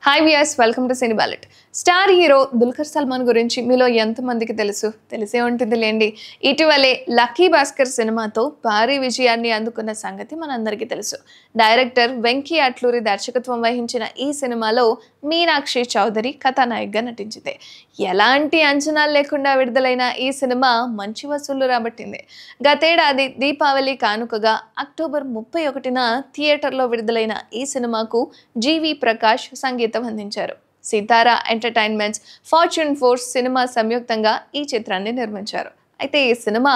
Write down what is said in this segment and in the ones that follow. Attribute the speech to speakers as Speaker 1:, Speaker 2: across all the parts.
Speaker 1: Hi viewers, welcome to cine ballot. Star hero Dulquer Salman గురించి మీలో ఎంతమందికి తెలిసే ఉంటుంది లేండి. ఇటీవలే లక్కీ భాస్కర్ సినిమాతో భారీ విజయాన్ని అందుకున్న సంగతి మనందరికీ తెలుసు. డైరెక్టర్ వెంకీ అట్లూరి దర్శకత్వం వహించిన ఈ సినిమాలో మీనాక్షి చౌదరి కథానాయికగా నటించింది. ఎలాంటి అంచనాలు లేకుండా విడుదలైన ఈ సినిమా మంచి వసూళ్లు రాబట్టింది. గతేడాది దీపావళి కానుకగా అక్టోబర్ 31న థియేటర్లో విడుదలైన ఈ సినిమాకు జీవి ప్రకాష్ సంగీతం అందించారు. సితారా ఎంటర్టైన్మెంట్స్, ఫార్చ్యూన్ ఫోర్స్ సినిమా సంయుక్తంగా ఈ చిత్రాన్ని నిర్మించారు. అయితే ఈ సినిమా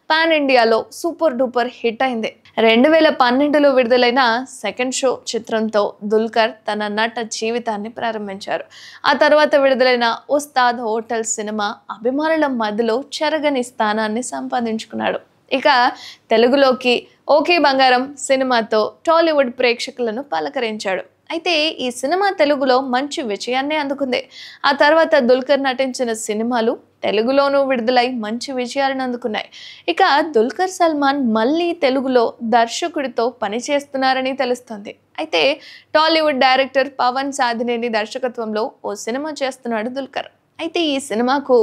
Speaker 1: పాన్ ఇండియాలో సూపర్ డూపర్ హిట్ అయింది. 2012లో విడుదలైన సెకండ్ షో చిత్రంతో దుల్కర్ తన నట జీవితాన్ని ప్రారంభించారు. ఆ తర్వాత విడుదలైన ఉస్తాద్ హోటల్ సినిమా అభిమానుల మధ్యలో చెరగని స్థానాన్ని సంపాదించుకున్నాడు. ఇక తెలుగులోకి ఓకే బంగారం సినిమాతో టాలీవుడ్ ప్రేక్షకులను పలకరించాడు. అయితే ఈ సినిమా తెలుగులో మంచి విజయాన్ని అందుకుంది. ఆ తర్వాత దుల్కర్ నటించిన సినిమాలు తెలుగులోనూ విడుదలై మంచి విజయాలను అందుకున్నాయి. ఇక దుల్కర్ సల్మాన్ మళ్ళీ తెలుగులో దర్శకుడితో పనిచేస్తున్నారని తెలుస్తుంది. అయితే టాలీవుడ్ డైరెక్టర్ పవన్ సాధినేని దర్శకత్వంలో ఓ సినిమా చేస్తున్నాడు దుల్కర్. అయితే ఈ సినిమాకు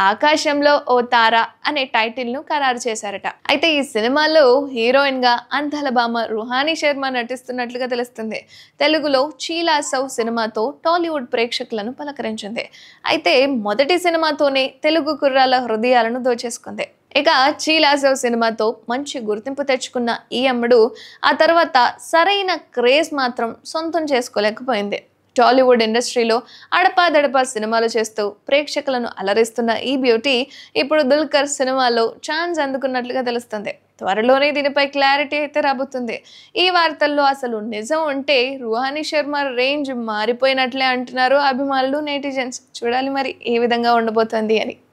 Speaker 1: ఆకాశంలో ఓ తార అనే టైటిల్ను ఖరారు చేశారట. అయితే ఈ సినిమాలో హీరోయిన్గా అందాల భామ రుహానీ శర్మ నటిస్తున్నట్లుగా తెలుస్తుంది. తెలుగులో చీలాసౌ సినిమాతో టాలీవుడ్ ప్రేక్షకులను పలకరించింది. అయితే మొదటి సినిమాతోనే తెలుగు కుర్రాల హృదయాలను దోచేసుకుంది. ఇక చీలాసౌ సినిమాతో మంచి గుర్తింపు తెచ్చుకున్న ఈ అమ్మడు ఆ తర్వాత సరైన క్రేజ్ మాత్రం సొంతం చేసుకోలేకపోయింది. టాలీవుడ్ ఇండస్ట్రీలో అడపాదడపా సినిమాలు చేస్తూ ప్రేక్షకులను అలరిస్తున్న ఈ బ్యూటీ ఇప్పుడు దుల్కర్ సినిమాలో ఛాన్స్ అందుకున్నట్లుగా తెలుస్తుంది. త్వరలోనే దీనిపై క్లారిటీ అయితే రాబోతుంది. ఈ వార్తల్లో అసలు నిజం ఉంటే రుహానీ శర్మ రేంజ్ మారిపోయినట్లే అంటున్నారు అభిమానులు, నెటిజన్స్. చూడాలి మరి ఏ విధంగా ఉండబోతుంది అని.